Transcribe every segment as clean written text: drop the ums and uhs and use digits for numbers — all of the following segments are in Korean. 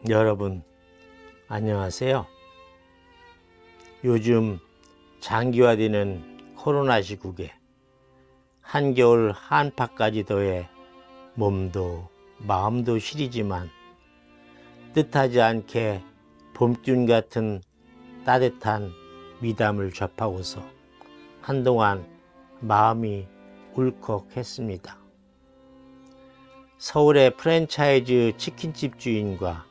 여러분 안녕하세요. 요즘 장기화되는 코로나 시국에 한겨울 한파까지 더해 몸도 마음도 시리지만 뜻하지 않게 봄균 같은 따뜻한 미담을 접하고서 한동안 마음이 울컥했습니다. 서울의 프랜차이즈 치킨집 주인과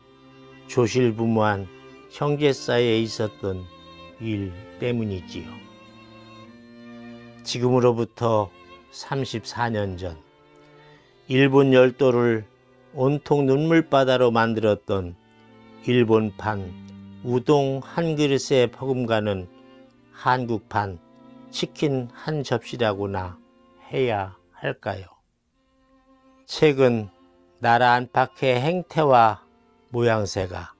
조실부무한 형제 사이에 있었던 일 때문이지요. 지금으로부터 34년 전 일본 열도를 온통 눈물바다로 만들었던 일본판 우동 한 그릇에 버금가는 한국판 치킨 한 접시라고나 해야 할까요? 최근 나라 안팎의 행태와 모양새가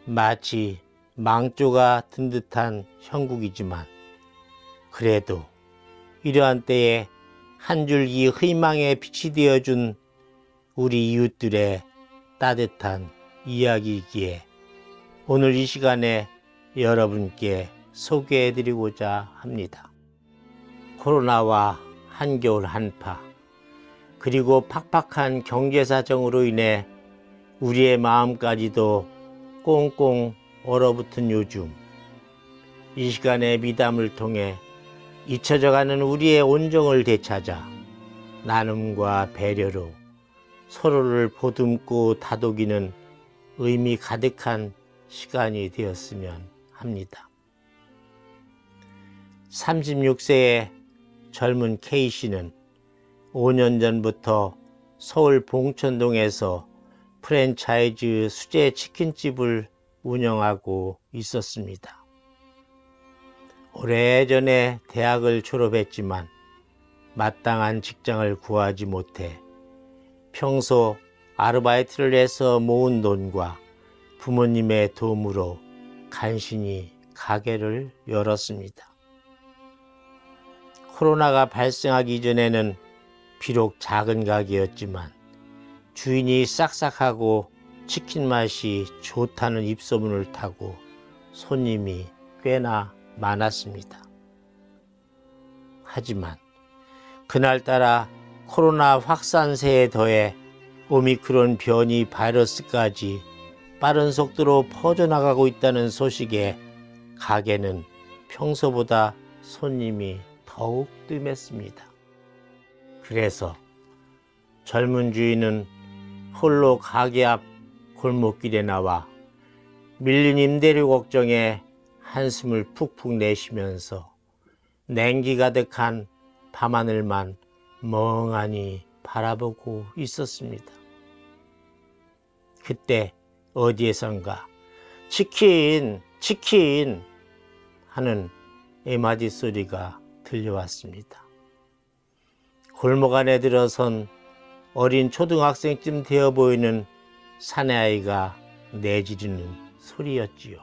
마치 망조가 든 듯한 형국이지만 그래도 이러한 때에 한 줄기 희망의 빛이 되어준 우리 이웃들의 따뜻한 이야기이기에 오늘 이 시간에 여러분께 소개해드리고자 합니다. 코로나와 한겨울 한파 그리고 팍팍한 경제사정으로 인해 우리의 마음까지도 꽁꽁 얼어붙은 요즘, 이 시간의 미담을 통해 잊혀져가는 우리의 온정을 되찾아 나눔과 배려로 서로를 보듬고 다독이는 의미 가득한 시간이 되었으면 합니다. 36세의 젊은 K씨는 5년 전부터 서울 봉천동에서 프랜차이즈 수제 치킨집을 운영하고 있었습니다. 오래전에 대학을 졸업했지만 마땅한 직장을 구하지 못해 평소 아르바이트를 해서 모은 돈과 부모님의 도움으로 간신히 가게를 열었습니다. 코로나가 발생하기 전에는 비록 작은 가게였지만 주인이 싹싹하고 치킨 맛이 좋다는 입소문을 타고 손님이 꽤나 많았습니다. 하지만 그날따라 코로나 확산세에 더해 오미크론 변이 바이러스까지 빠른 속도로 퍼져나가고 있다는 소식에 가게는 평소보다 손님이 더욱 뜸했습니다. 그래서 젊은 주인은 홀로 가게 앞 골목길에 나와 밀린 임대료 걱정에 한숨을 푹푹 내쉬면서 냉기 가득한 밤하늘만 멍하니 바라보고 있었습니다. 그때 어디에선가 치킨 하는 애마디 소리가 들려왔습니다. 골목 안에 들어선 어린 초등학생쯤 되어 보이는 사내아이가 내지르는 소리였지요.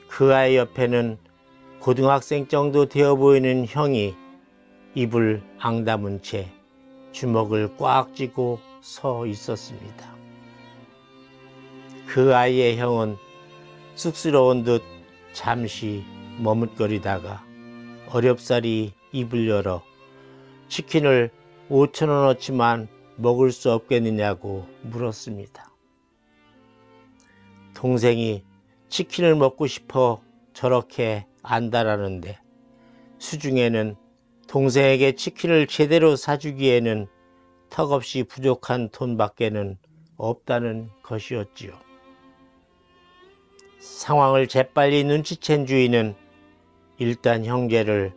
그 아이 옆에는 고등학생 정도 되어 보이는 형이 입을 앙다문 채 주먹을 꽉 쥐고 서 있었습니다. 그 아이의 형은 쑥스러운 듯 잠시 머뭇거리다가 어렵사리 입을 열어 치킨을 5,000원어치만 먹을 수 없겠느냐고 물었습니다. 동생이 치킨을 먹고 싶어 저렇게 안달하는데 수중에는 동생에게 치킨을 제대로 사주기에는 턱없이 부족한 돈밖에는 없다는 것이었지요. 상황을 재빨리 눈치챈 주인은 일단 형제를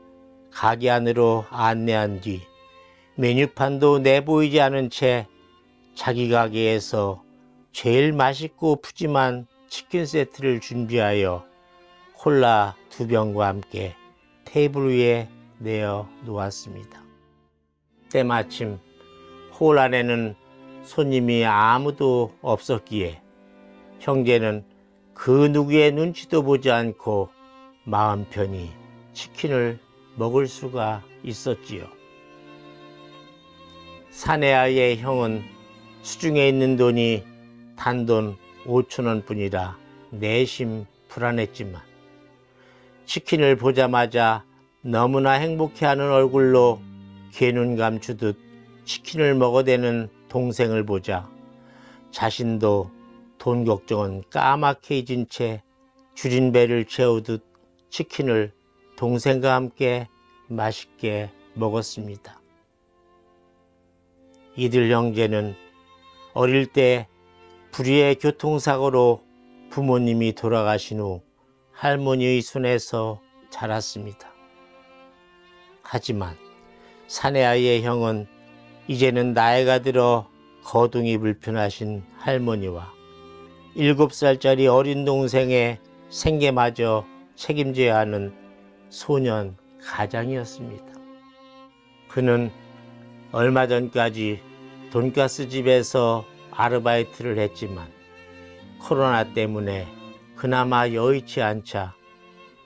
가게 안으로 안내한 뒤 메뉴판도 내보이지 않은 채 자기 가게에서 제일 맛있고 푸짐한 치킨 세트를 준비하여 콜라 2병과 함께 테이블 위에 내어 놓았습니다. 때마침 홀 안에는 손님이 아무도 없었기에 형제는 그 누구의 눈치도 보지 않고 마음 편히 치킨을 먹을 수가 있었지요. 사내 아이의 형은 수중에 있는 돈이 단돈 5,000원 뿐이라 내심 불안했지만 치킨을 보자마자 너무나 행복해하는 얼굴로 개눈 감추듯 치킨을 먹어대는 동생을 보자 자신도 돈 걱정은 까맣게 잊은 채 줄인 배를 채우듯 치킨을 동생과 함께 맛있게 먹었습니다. 이들 형제는 어릴 때 불의의 교통사고로 부모님이 돌아가신 후 할머니의 손에서 자랐습니다. 하지만 사내아이의 형은 이제는 나이가 들어 거동이 불편하신 할머니와 7살짜리 어린 동생의 생계마저 책임져야 하는 소년 가장이었습니다. 그는 얼마 전까지 돈가스 집에서 아르바이트를 했지만 코로나 때문에 그나마 여의치 않자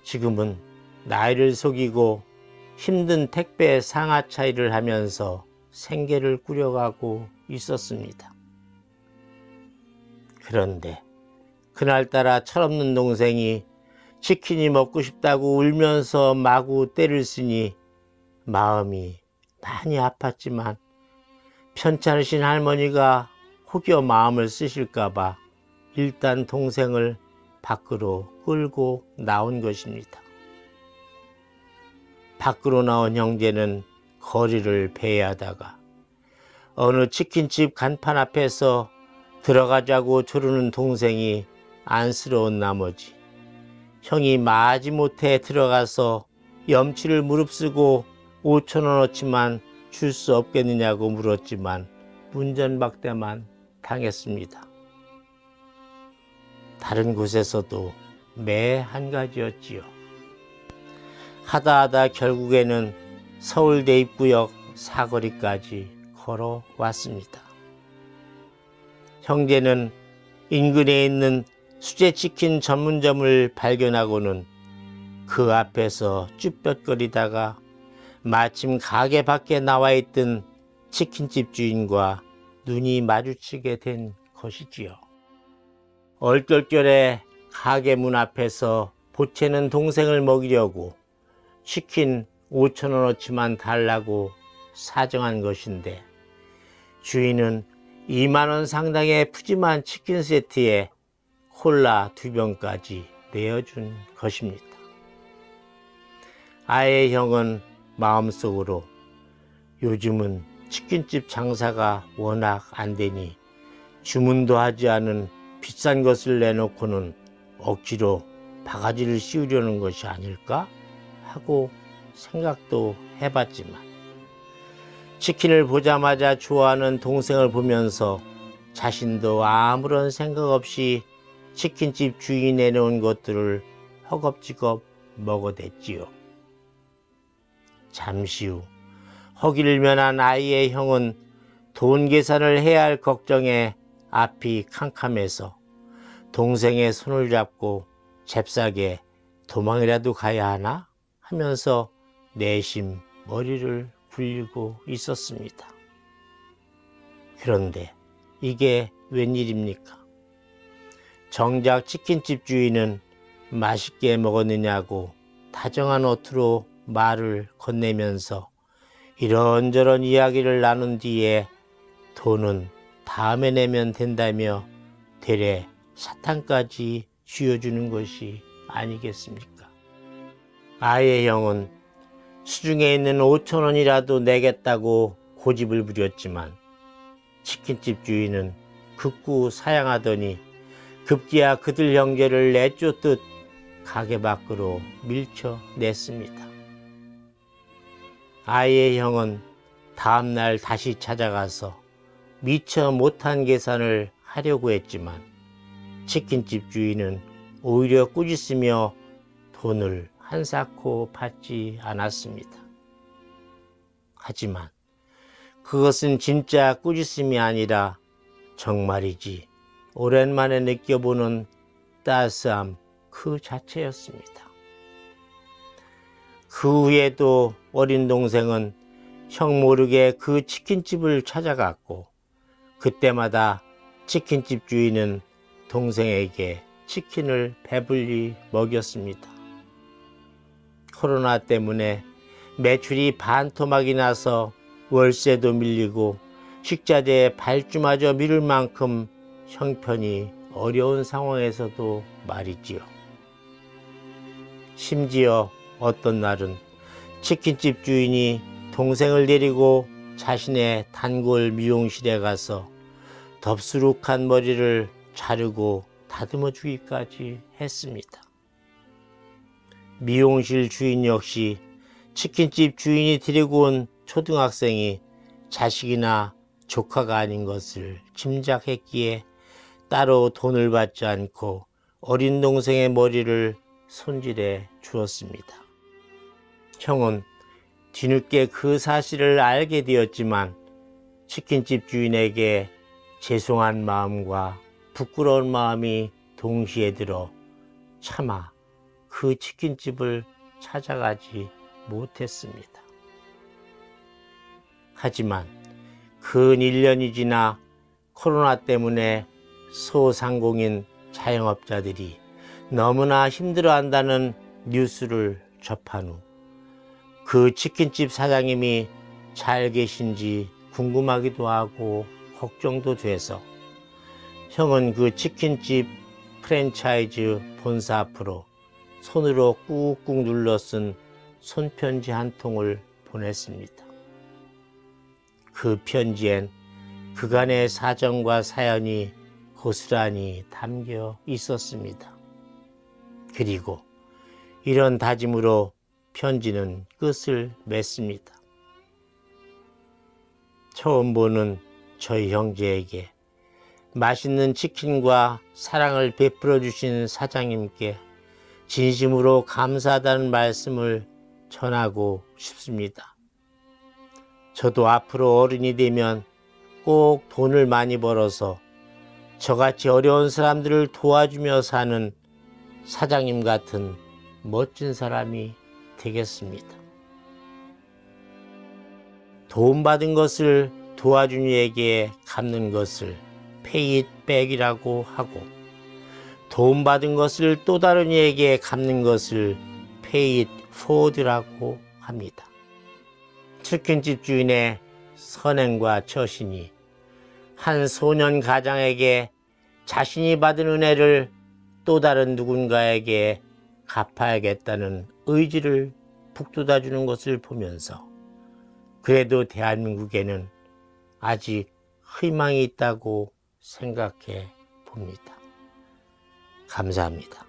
지금은 나이를 속이고 힘든 택배 상하차 일을 하면서 생계를 꾸려가고 있었습니다. 그런데 그날따라 철없는 동생이 치킨이 먹고 싶다고 울면서 마구 때를 쓰니 마음이 많이 아팠지만 편찮으신 할머니가 혹여 마음을 쓰실까봐 일단 동생을 밖으로 끌고 나온 것입니다. 밖으로 나온 형제는 거리를 배회하다가 어느 치킨집 간판 앞에서 들어가자고 조르는 동생이 안쓰러운 나머지 형이 마지못해 들어가서 염치를 무릅쓰고 5,000원어치만 줄 수 없겠느냐고 물었지만 문전박대만 당했습니다. 다른 곳에서도 매 한 가지였지요. 하다하다 결국에는 서울대 입구역 사거리까지 걸어왔습니다. 형제는 인근에 있는 수제치킨 전문점을 발견하고는 그 앞에서 쭈뼛거리다가 마침 가게 밖에 나와 있던 치킨집 주인과 눈이 마주치게 된 것이지요. 얼떨결에 가게 문 앞에서 보채는 동생을 먹이려고 치킨 5,000원어치만 달라고 사정한 것인데 주인은 2만원 상당의 푸짐한 치킨 세트에 콜라 2병까지 내어준 것입니다. 아의 형은 마음속으로 요즘은 치킨집 장사가 워낙 안 되니 주문도 하지 않은 비싼 것을 내놓고는 억지로 바가지를 씌우려는 것이 아닐까 하고 생각도 해봤지만 치킨을 보자마자 좋아하는 동생을 보면서 자신도 아무런 생각 없이 치킨집 주인이 내놓은 것들을 허겁지겁 먹어댔지요. 잠시 후 허기를 면한 아이의 형은 돈 계산을 해야 할 걱정에 앞이 캄캄해서 동생의 손을 잡고 잽싸게 도망이라도 가야 하나 하면서 내심 머리를 굴리고 있었습니다. 그런데 이게 웬일입니까? 정작 치킨집 주인은 맛있게 먹었느냐고 다정한 어투로 말을 건네면서 이런저런 이야기를 나눈 뒤에 돈은 다음에 내면 된다며 대래 사탕까지 쥐어주는 것이 아니겠습니까? 아의 형은 수중에 있는 5,000원이라도 내겠다고 고집을 부렸지만 치킨집 주인은 극구 사양하더니 급기야 그들 형제를 내쫓듯 가게 밖으로 밀쳐냈습니다. 아이의 형은 다음날 다시 찾아가서 미처 못한 계산을 하려고 했지만 치킨집 주인은 오히려 꾸짖으며 돈을 한사코 받지 않았습니다. 하지만 그것은 진짜 꾸짖음이 아니라 정말이지 오랜만에 느껴보는 따스함 그 자체였습니다. 그 후에도 어린 동생은 형 모르게 그 치킨집을 찾아갔고 그때마다 치킨집 주인은 동생에게 치킨을 배불리 먹였습니다. 코로나 때문에 매출이 반토막이 나서 월세도 밀리고 식자재의 발주마저 미룰 만큼 형편이 어려운 상황에서도 말이지요. 심지어 어떤 날은 치킨집 주인이 동생을 데리고 자신의 단골 미용실에 가서 덥수룩한 머리를 자르고 다듬어 주기까지 했습니다. 미용실 주인 역시 치킨집 주인이 데리고 온 초등학생이 자식이나 조카가 아닌 것을 짐작했기에 따로 돈을 받지 않고 어린 동생의 머리를 손질해 주었습니다. 형은 뒤늦게 그 사실을 알게 되었지만 치킨집 주인에게 죄송한 마음과 부끄러운 마음이 동시에 들어 차마 그 치킨집을 찾아가지 못했습니다. 하지만 근 1년이 지나 코로나 때문에 소상공인 자영업자들이 너무나 힘들어한다는 뉴스를 접한 후 그 치킨집 사장님이 잘 계신지 궁금하기도 하고 걱정도 돼서 형은 그 치킨집 프랜차이즈 본사 앞으로 손으로 꾹꾹 눌러 쓴 손편지 한 통을 보냈습니다. 그 편지엔 그간의 사정과 사연이 고스란히 담겨 있었습니다. 그리고 이런 다짐으로 편지는 끝을 맺습니다. 처음 보는 저희 형제에게 맛있는 치킨과 사랑을 베풀어 주신 사장님께 진심으로 감사하다는 말씀을 전하고 싶습니다. 저도 앞으로 어른이 되면 꼭 돈을 많이 벌어서 저같이 어려운 사람들을 도와주며 사는 사장님 같은 멋진 사람이 되겠습니다. 도움받은 것을 도와준 이에게 갚는 것을 pay it back이라고 하고 도움받은 것을 또 다른 이에게 갚는 것을 pay it forward라고 합니다. 치킨집 주인의 선행과 처신이 한 소년 가장에게 자신이 받은 은혜를 또 다른 누군가에게 갚아야겠다는 의지를 북돋아주는 것을 보면서 그래도 대한민국에는 아직 희망이 있다고 생각해 봅니다. 감사합니다.